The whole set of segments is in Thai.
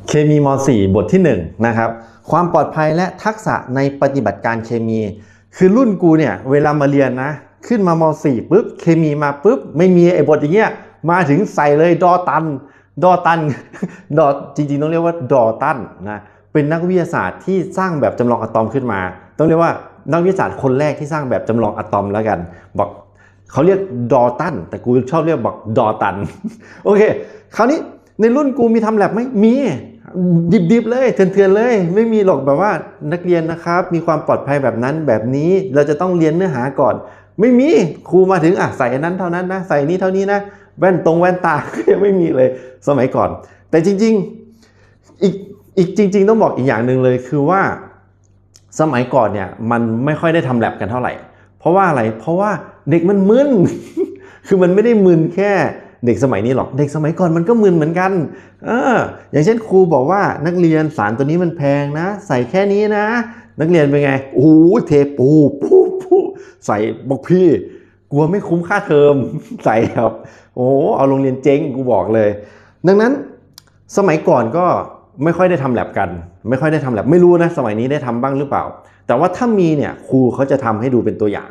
เคมีม .4 บทที่1นะครับความปลอดภัยและทักษะในปฏิบัติการเคมีคือรุ่นกูเนี่ยเวลามาเรียนนะขึ้นมาม .4 ปุ๊บเคมีมาปุ๊บไม่มีไอ้บทอย่างเงี้ยมาถึงใส่เลยดอตันดอจริงๆต้องเรียกว่าดอตันนะเป็นนักวิทยาศาสตร์ที่สร้างแบบจำลองอะตอมขึ้นมาต้องเรียกว่านักวิทยาศาสตร์คนแรกที่สร้างแบบจำลองอะตอมแล้วกันบอกเขาเรียกดอตันแต่กูชอบเรียกบอกดอตันโอเคคราวนี้ในรุ่นกูมีทำแลบไหมมีดิบๆเลยเถื่อนๆเลยไม่มีหรอกแบบว่านักเรียนนะครับมีความปลอดภัยแบบนั้นแบบนี้เราจะต้องเรียนเนื้อหาก่อนไม่มีครูมาถึงใส่อันนั้นเท่านั้นนะใส่นี้เท่านี้นะแว่นตายังไม่มีเลยสมัยก่อนแต่จริงๆอีกจริงๆต้องบอกอีกอย่างหนึ่งเลยคือว่าสมัยก่อนเนี่ยมันไม่ค่อยได้ทำแลบกันเท่าไหร่เพราะว่าอะไรเพราะว่าเด็กมันมึน คือมันไม่ได้มึนแค่เด็กสมัยนี้หรอกเด็กสมัยก่อนมันก็มึนเหมือนกันอย่างเช่นครูบอกว่านักเรียนสารตัวนี้มันแพงนะใส่แค่นี้นะนักเรียนเป็นไงโอ้เทปูใส่บอกพี่กลัวไม่คุ้มค่าเทอมใส่ครับโอ้เอาโรงเรียนเจ๊งกูบอกเลยดังนั้นสมัยก่อนก็ไม่ค่อยได้ทำแลบกันไม่ค่อยได้ทำแลบไม่รู้นะสมัยนี้ได้ทำบ้างหรือเปล่าแต่ว่าถ้ามีเนี่ยครูเขาจะทำให้ดูเป็นตัวอย่าง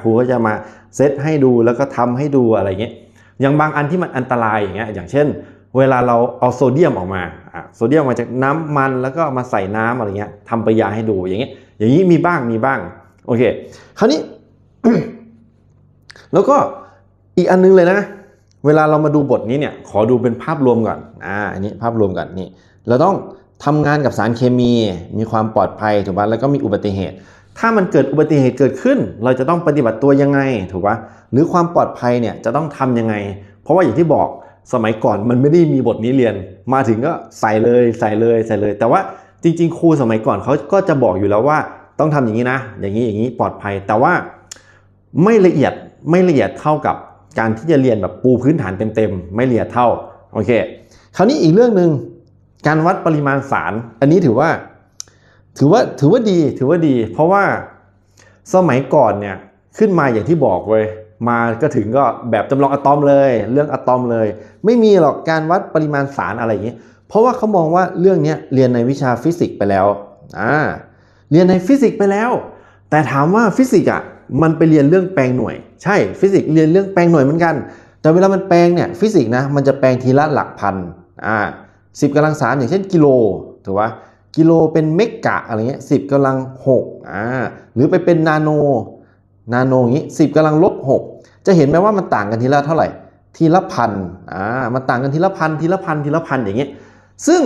ครูเขาจะมาเซตให้ดูแล้วก็ทำให้ดูอะไรเงี้ยอย่างบางอันที่มันอันตรายอย่างเงี้ยอย่างเช่นเวลาเราเอาโซเดียมออกมาโซเดียมมาจากน้ำมันแล้วก็มาใส่น้ำอะไรเงี้ยทำปฏิกิริยาให้ดูอย่างเงี้ยอย่างนี้มีบ้างโอเคคราวนี้ แล้วก็อีกอันนึงเลยนะเวลาเรามาดูบทนี้เนี่ยขอดูเป็นภาพรวมก่อนอันนี้ภาพรวมก่อนนี่เราต้องทำงานกับสารเคมีมีความปลอดภัยถูกป่ะแล้วก็มีอุบัติเหตุถ้ามันเกิดอุบัติเหตุเกิดขึ้นเราจะต้องปฏิบัติตัวยังไงถูกป่ะหรือความปลอดภัยเนี่ยจะต้องทำยังไงเพราะว่าอย่างที่บอกสมัยก่อนมันไม่ได้มีบทนี้เรียนมาถึงก็ใส่เลยแต่ว่าจริงๆครูสมัยก่อนเขาก็จะบอกอยู่แล้วว่าต้องทำอย่างนี้นะอย่างนี้ปลอดภัยแต่ว่าไม่ละเอียดเท่ากับการที่จะเรียนแบบปูพื้นฐานเต็มๆไม่ละเอียดเท่าโอเคคราวนี้อีกเรื่องนึงการวัดปริมาณสารอันนี้ถือว่าดีเพราะว่าสมัยก่อนเนี่ยขึ้นมาอย่างที่บอกเว้ยมาก็ถึงก็แบบจำลองอะตอมเลยเรื่องอะตอมเลยไม่มีหรอกการวัดปริมาณสารอะไรอย่างนี้เพราะว่าเขามองว่าเรื่องนี้เรียนในวิชาฟิสิกส์ไปแล้วเรียนในฟิสิกส์ไปแล้วแต่ถามว่าฟิสิกส์มันไปเรียนเรื่องแปลงหน่วยใช่ฟิสิกส์เรียนเรื่องแปลงหน่วยเหมือนกันแต่เวลามันแปลงเนี่ยฟิสิกส์นะมันจะแปลงทีละหลักพัน10 กำลัง 3อย่างเช่นกิโลถูกปะกิโลเป็นเมกะอะไรเงี้ย10 กำลัง 6หรือไปเป็นนาโนอย่างงี้10 กำลัง -6จะเห็นไหมว่ามันต่างกันทีละเท่าไหร่ทีละพันมันต่างกันทีละพันอย่างเงี้ยซึ่ง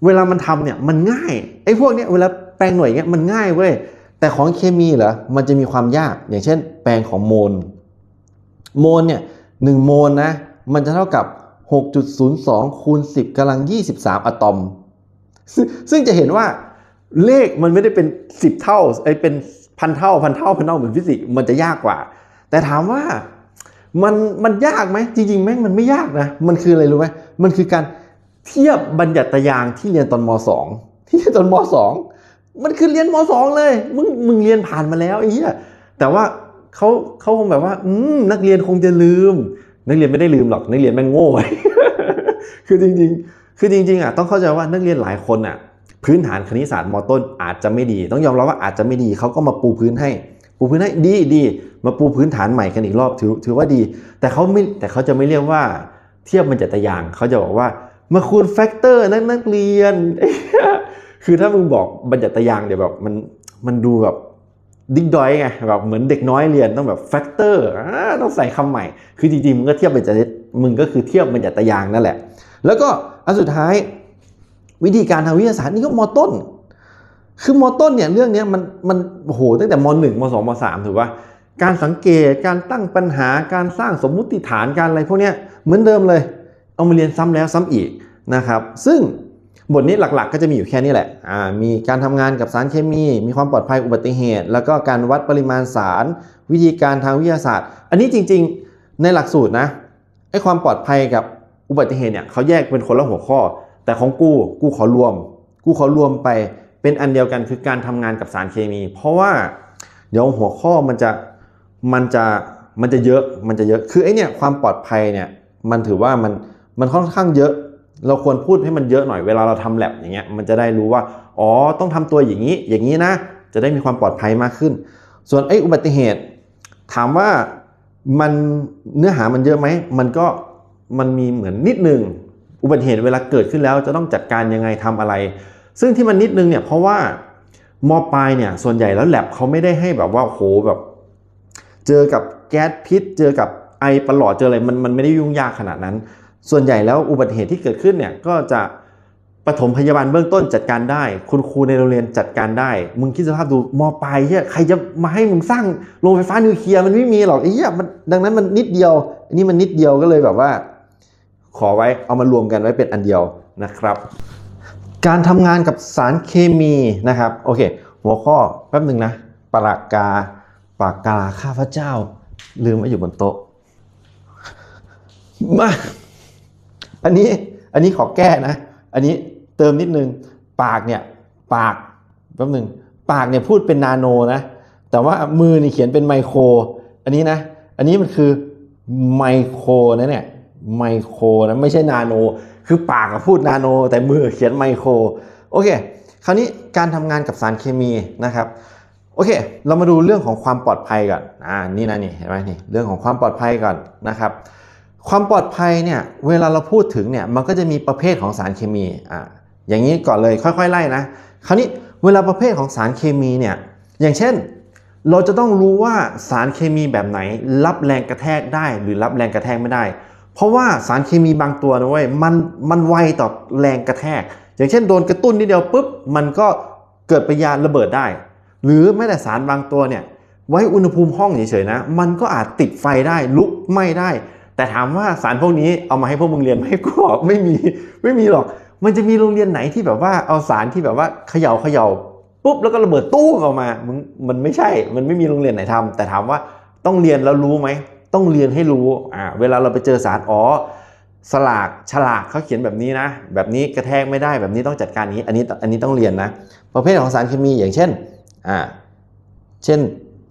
เวลามันทำเนี่ยมันง่ายไอ้พวกเนี้ยเวลาแปลงหน่วยเงี้ยมันง่ายเว้ยแต่ของเคมีเหรอมันจะมีความยากอย่างเช่นแปลงของโมลเนี่ย1 โมลนะมันจะเท่ากับ 6.02 คูณ 10 กำลัง 23 อะตอมซึ่งจะเห็นว่าเลขมันไม่ได้เป็น10 เท่าเป็นพันเท่าเหมือนฟิสิกส์มันจะยากกว่าแต่ถามว่ามันยากไหมจริงๆแม่งมันไม่ยากนะมันคืออะไรรู้ไหมมันคือการเทียบบัญญัติยางที่เรียนตอนม.2 ที่เรียนตอนม.2 มันคือเรียนม.2 เลยมึงเรียนผ่านมาแล้วไอ้เหี้ยแต่ว่าเขาคงแบบว่านักเรียนคงจะลืมนักเรียนไม่ได้ลืมหรอกนักเรียนแม่งโง่ คือจริงต้องเข้าใจว่านักเรียนหลายคนพื้นฐานคณิตศาสตร์ม.ต้นอาจจะไม่ดีต้องยอมรับว่าอาจจะไม่ดีเขาก็มาปูพื้นให้ดีมาปูพื้นฐานใหม่กันอีกรอบถือว่าดีแต่เขาจะไม่เรียกว่าเทียบบัญญัติยางเขาจะบอกว่ามาคูณแฟกเตอร์นักเรียน คือถ้ามึงบอกบัญญัติยางเดี๋ยวแบบมันดูแบบดิ๊กดอยไงแบบเหมือนเด็กน้อยเรียนต้องแบบแฟกเตอร์ต้องใส่คำใหม่คือจริงๆมึงก็เทียบบัญญัติมึงก็คือเทียบบัญญัติยางนั่นแหละแล้วก็อันสุดท้ายวิธีการทางวิทยาศาสตร์นี่ก็ม.ต้นคือม.ต้นเนี่ยเรื่องนี้มันโอ้โหตั้งแต่ม.1 ม.2 ม.3 ถือว่าการสังเกตการตั้งปัญหาการสร้างสมมุติฐานการอะไรพวกนี้เหมือนเดิมเลยเอามาเรียนซ้ำแล้วซ้ำอีกนะครับซึ่งบทนี้หลักๆก็จะมีอยู่แค่นี้แหละมีการทำงานกับสารเคมีมีความปลอดภัยอุบัติเหตุแล้วก็การวัดปริมาณสารวิธีการทางวิทยาศาสตร์อันนี้จริงๆในหลักสูตรนะไอ้ความปลอดภัยกับอุบัติเหตุเนี่ยเขาแยกเป็นคนละหัวข้อแต่ของกูขอรวมไปเป็นอันเดียวกันคือการทำงานกับสารเคมีเพราะว่าเดี๋ยวหัวข้อมันจะเยอะคือไอ้เนี่ยความปลอดภัยเนี่ยมันถือว่ามันค่อนข้างเยอะ เราควรพูดให้มันเยอะหน่อยเวลาเราทำแลบอย่างเงี้ยมันจะได้รู้ว่าอ๋อต้องทำตัวอย่างนี้นะจะได้มีความปลอดภัยมากขึ้นส่วนอุบัติเหตุถามว่ามันเนื้อหามันเยอะไหมมันมีเหมือนนิดนึงอุบัติเหตุเวลาเกิดขึ้นแล้วจะต้องจัดการยังไงทำอะไรซึ่งที่มันนิดนึงเนี่ยเพราะว่ามปลายเนี่ยส่วนใหญ่แล้วแลบเขาไม่ได้ให้แบบว่าโหแบบเจอกับแก๊สพิษเจอกับไอประหลอดเจออะไรมันไม่ได้ยุ่งยากขนาดนั้นส่วนใหญ่แล้วอุบัติเหตุที่เกิดขึ้นเนี่ยก็จะปฐมพยาบาลเบื้องต้นจัดการได้คุณครูในโรงเรียนจัดการได้มึงคิดสภาพดูมปลายเนี่ยใครจะมาให้มึงสร้างโรงไฟฟ้านิวเคลียร์มันไม่มีหรอกไอ้เหี้ยมันดังนั้นมันนิดเดียวอันนี้มันนิดเดียวก็เลยแบบว่าขอไว้เอามารวมกันไว้เป็นอันเดียวนะครับการทำงานกับสารเคมีนะครับโอเคหัวข้อแป๊บหนึ่งนะปากกาข้าพเจ้าลืมไว้อยู่บนโต๊ะมาอันนี้ขอแก้นะอันนี้เติมนิดนึงปากแป๊บหนึ่งปากเนี่ยพูดเป็นนาโนนะแต่ว่ามือนี่เขียนเป็นไมโครอันนี้นะอันนี้มันคือไมโครนะเนี่ยไมโครนะไม่ใช่นาโนคือปากพูดนาโนแต่มือเขียนไมโครโอเคคราวนี้การทำงานกับสารเคมีนะครับโอเคเรามาดูเรื่องของความปลอดภัยก่อนนี่นะนี่เห็นไหมนี่เรื่องของความปลอดภัยก่อนนะครับความปลอดภัยเนี่ยเวลาเราพูดถึงเนี่ยมันก็จะมีประเภทของสารเคมีอย่างนี้ก่อนเลยค่อยๆไล่นะคราวนี้เวลาประเภทของสารเคมีเนี่ยอย่างเช่นเราจะต้องรู้ว่าสารเคมีแบบไหนรับแรงกระแทกได้หรือรับแรงกระแทกไม่ได้เพราะว่าสารเคมีบางตัวนะเว้ยมันไวต่อแรงกระแทกอย่างเช่นโดนกระตุ้นนิดเดียวปุ๊บมันก็เกิดปฏิกิริยาระเบิดได้หรือแม้แต่สารบางตัวเนี่ยไว้อุณหภูมิห้องเฉยๆนะมันก็อาจติดไฟได้ลุกไหม้ได้แต่ถามว่าสารพวกนี้เอามาให้พวกมึงเรียนไหมกูบอกไม่มีหรอกมันจะมีโรงเรียนไหนที่แบบว่าเอาสารที่แบบว่าเขย่าปุ๊บแล้วก็ระเบิดตู้ออกมามันไม่ใช่มันไม่มีโรงเรียนไหนทำแต่ถามว่าต้องเรียนแล้วรู้ไหมต้องเรียนให้รู้เวลาเราไปเจอสารฉลากเขาเขียนแบบนี้นะแบบนี้กระแทกไม่ได้แบบนี้ต้องจัดการนี้อันนี้ต้องเรียนนะประเภทของสารเคมีอย่างเช่น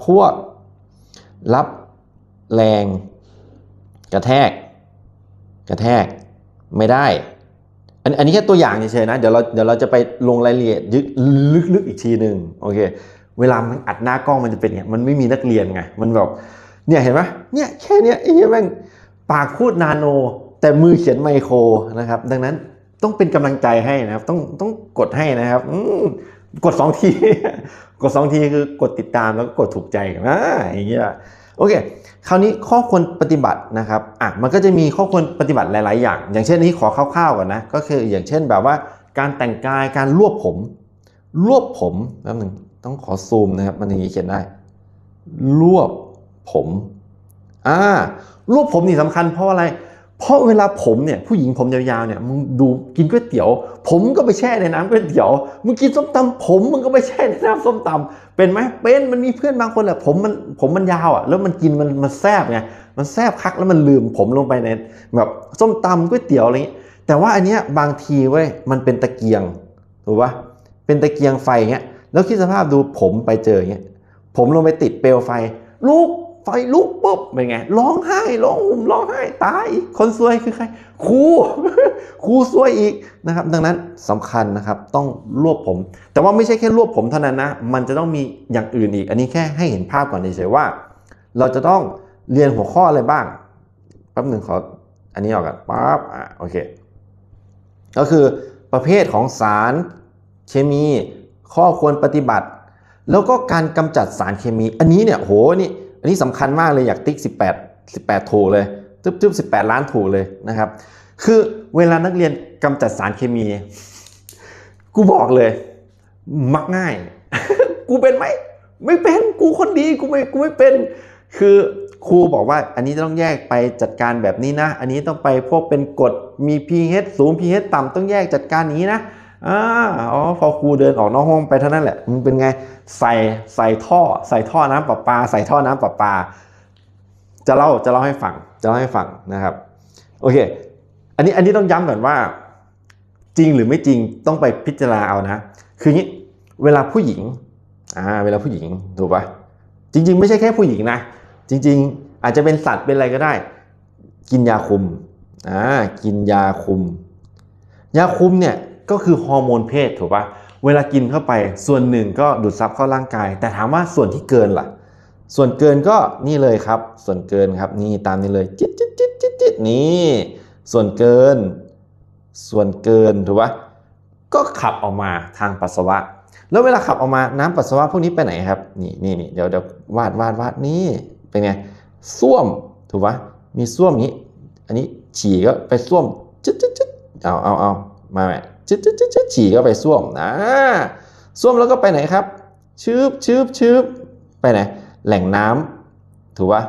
พวกรับแรงกระแทกไม่ได้อันนี้แค่ตัวอย่างเฉยๆนะเดี๋ยวเราจะไปลงรายละเอียดลึกอีกทีหนึ่งโอเคเวลามันอัดหน้ากล้องมันจะเป็นไงมันไม่มีนักเรียนไงมันแบบเนี่ยเห็นไหมเนี่ยแค่เนี้ยไอ้เหี้ยแม่งปากพูดนาโนแต่มือเขียนไมโครนะครับดังนั้นต้องเป็นกำลังใจให้นะครับต้องกดให้นะครับกด2 ทีกด2 ทีคือกดติดตามแล้วก็กดถูกใจอย่างเงี้ยโอเคคราวนี้ข้อควรปฏิบัตินะครับมันก็จะมีข้อควรปฏิบัติหลายๆอย่างเช่นนี้ขอคร่าวๆก่อนนะก็คืออย่างเช่นแบบว่าการแต่งกายการรวบผมแป๊บนึงต้องขอซูมนะครับมันอย่างนี้เขียนได้รวบผมรวบผมนี่สำคัญเพราะอะไรเพราะเวลาผมเนี่ยผู้หญิงผมยาวๆเนี่ยมึงดูกินก๋วยเตี๋ยวผมก็ไปแช่ในน้ำก๋วยเตี๋ยวมึงกินส้มตำผมมึงก็ไปแช่ในน้ำส้มตำเป็นไหมเป็นมันมีเพื่อนบางคนแหละผมมันยาวแล้วมันกินมันแซ่บไงมันแซ่บคักแล้วมันลืมผมลงไปในแบบส้มตำก๋วยเตี๋ยวอะไรอย่างนี้แต่ว่าอันเนี้ยบางทีเว้ยมันเป็นตะเกียงถูกปะเป็นตะเกียงไฟเงี้ยแล้วคิดสภาพดูผมไปเจออย่างเงี้ยผมลงไปติดเปลวไฟไฟลุกปุ๊บเป็นไงร้องไห้ตายคนซวยคือใครครูซวยอีกนะครับดังนั้นสำคัญนะครับต้องรวบผมแต่ว่าไม่ใช่แค่รวบผมเท่านั้นนะมันจะต้องมีอย่างอื่นอีกอันนี้แค่ให้เห็นภาพก่อนเฉยๆว่าเราจะต้องเรียนหัวข้ออะไรบ้างแป๊บหนึ่งขออันนี้ออกกันปั๊บโอเคก็คือประเภทของสารเคมีข้อควรปฏิบัติแล้วก็การกำจัดสารเคมีอันนี้เนี่ยโหอันนี้สำคัญมากเลยอยากติ๊ก18ถูกเลยจึ๊บ18 ล้านถูกเลยนะครับคือเวลานักเรียนกำจัดสารเคมีกูบอกเลยมักง่าย กูเป็นไหมไม่เป็นกูคนดีกูไม่เป็นคือครูบอกว่าอันนี้ต้องแยกไปจัดการแบบนี้นะอันนี้ต้องไปพวกเป็นกรดมี pH สูง pH ต่ำต้องแยกจัดการนี้นะพอครูเดินออกนอกห้องไปเท่านั้นแหละมึงเป็นไงใส่ท่อน้ำประปาใส่ท่อน้ำประปาจะเล่าให้ฟังนะครับโอเคอันนี้ต้องย้ำก่อนว่าจริงหรือไม่จริงต้องไปพิจารณาเอานะคืองี้เวลาผู้หญิงถูกปะจริงๆไม่ใช่แค่ผู้หญิงนะจริงๆอาจจะเป็นสัตว์เป็นอะไรก็ได้กินยาคุมกินยาคุม ยาคุมเนี่ยก็คือฮอร์โมนเพศถูกปะเวลากินเข้าไปส่วนหนึ่งก็ดูดซับเข้าร่างกายแต่ถามว่าส่วนที่เกินล่ะส่วนเกินก็นี่เลยครับส่วนเกินครับนี่ตามนี้เลยจิ๊ดจิ๊ดจิ๊ดจิ๊ดจิ๊ดนี่ส่วนเกินถูกปะก็ขับออกมาทางปัสสาวะแล้วเวลาขับออกมาน้ำปัสสาวะพวกนี้ไปไหนครับนี่เดี๋ยววาดนี่เป็นไงส้วมถูกปะมีส้วมนี้อันนี้ฉี่ก็ไปส้วมจิ๊ดจิ๊ดจิ๊ดเอามาจิ๊ดฉี่ก็ไปส้วมส้วมแล้วก็ไปไหนครับชืบไปไหนแหล่งน้ำถูกปะ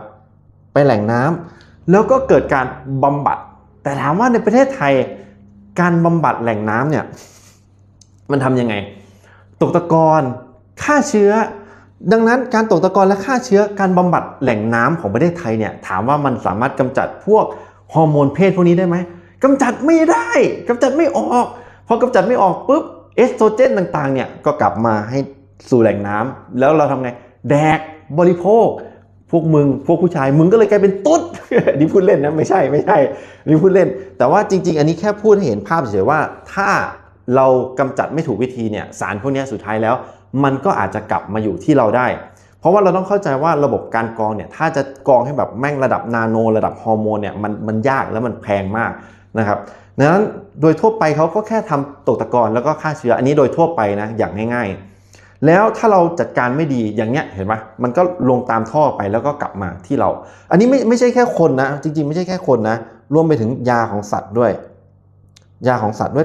ไปแหล่งน้ำแล้วก็เกิดการบำบัดแต่ถามว่าในประเทศไทยการบำบัดแหล่งน้ำเนี่ยมันทำยังไงตกตะกอนฆ่าเชื้อดังนั้นการตกตะกอนและฆ่าเชื้อการบำบัดแหล่งน้ำของประเทศไทยเนี่ยถามว่ามันสามารถกำจัดพวกฮอร์โมนเพศพวกนี้ได้ไหมกำจัดไม่ได้กำจัดไม่ออกพอกำจัดไม่ออกปุ๊บเอสโตรเจนต่างๆเนี่ยก็กลับมาให้สู่แหล่งน้ำแล้วเราทำไงแดกบริโภคพวกผู้ชายมึงก็เลยกลายเป็นตุ๊ด นี่พูดเล่นนะไม่ใช่นี่พูดเล่นแต่ว่าจริงๆอันนี้แค่พูดให้เห็นภาพเฉยๆว่าถ้าเรากำจัดไม่ถูกวิธีเนี่ยสารพวกนี้สุดท้ายแล้วมันก็อาจจะกลับมาอยู่ที่เราได้เพราะว่าเราต้องเข้าใจว่าระบบการกรองเนี่ยถ้าจะกรองให้แบบแม่งระดับนาโนระดับฮอร์โมนเนี่ยมันยากแล้วมันแพงมากนะครับดังนั้นโดยทั่วไปเขาก็แค่ทำตกตะกอนแล้วก็ฆ่าเชื้ออันนี้โดยทั่วไปนะอย่างง่ายๆแล้วถ้าเราจัดการไม่ดีอย่างเงี้ยเห็นไหมมันก็ลงตามท่อไปแล้วก็กลับมาที่เราอันนี้ไม่ใช่แค่คนนะจริงๆไม่ใช่แค่คนนะรวมไปถึงยาของสัตว์ด้วย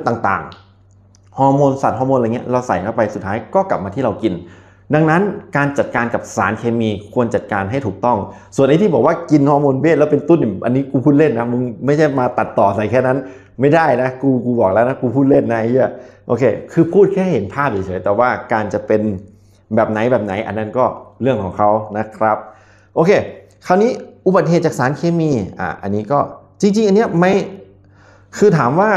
ต่างๆฮอร์โมนสัตว์ฮอร์โมนอะไรเงี้ยเราใส่เข้าไปสุดท้ายก็กลับมาที่เรากินดังนั้นการจัดการกับสารเคมีควรจัดการให้ถูกต้องส่วนไอ้ที่บอกว่ากินฮอร์โมนเพศแล้วเป็นตุ้นอันนี้กูพูดเล่นนะมึงไม่ใช่มาตัดต่อใส่แค่นั้นไม่ได้นะกูบอกแล้วนะกูพูดเล่นนะไอ้เหี้ยโอเคคือพูดแค่เห็นภาพเฉยๆแต่ว่าการจะเป็นแบบไหนอันนั้นก็เรื่องของเขานะครับโอเคคราวนี้อุบัติเหตุจากสารเคมีอันนี้ก็จริงๆอันเนี้ยไม่คือถามว่า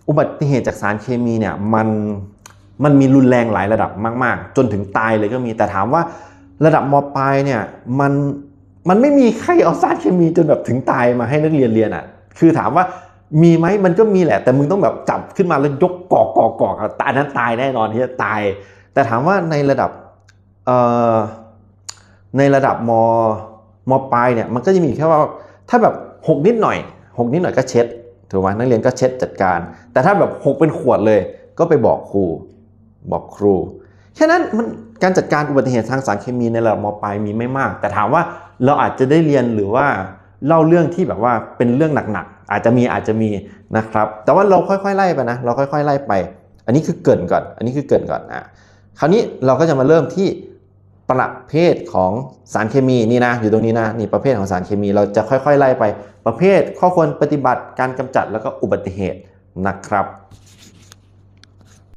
อุบัติเหตุจากสารเคมีเนี่ยมันมีรุนแรงหลายระดับมากๆจนถึงตายเลยก็มีแต่ถามว่าระดับม.ปลายเนี่ยมันไม่มีใครเอาสารเคมีจนแบบถึงตายมาให้นักเรียนคือถามว่ามีไหมมันก็มีแหละแต่มึงต้องแบบจับขึ้นมาแล้วยกกอกอันนั้นตายแน่นอนที่จะตายแต่ถามว่าในระดับม.ปลายเนี่ยมันก็จะมีแค่ว่าถ้าแบบหกนิดหน่อยก็เช็ดถูกไหมนักเรียนก็เช็ดจัดการแต่ถ้าแบบหกเป็นขวดเลยก็ไปบอกครูแค่นั้นมันการจัดการอุบัติเหตุทางสารเคมีในระดับม.ปลายมีไม่มากแต่ถามว่าเราอาจจะได้เรียนหรือว่าเล่าเรื่องที่แบบว่าเป็นเรื่องหนักๆอาจจะมีนะครับแต่ว่าเราค่อยๆไล่ไปนะเราค่อยๆไล่ไปอันนี้คือเกริ่นก่อนคราวนี้เราก็จะมาเริ่มที่ประเภทของสารเคมีนี่นะอยู่ตรงนี้นะนี่ประเภทของสารเคมีเราจะค่อยๆไล่ไปประเภทข้อควรปฏิบัติการกำจัดแล้วก็อุบัติเหตุนะครับ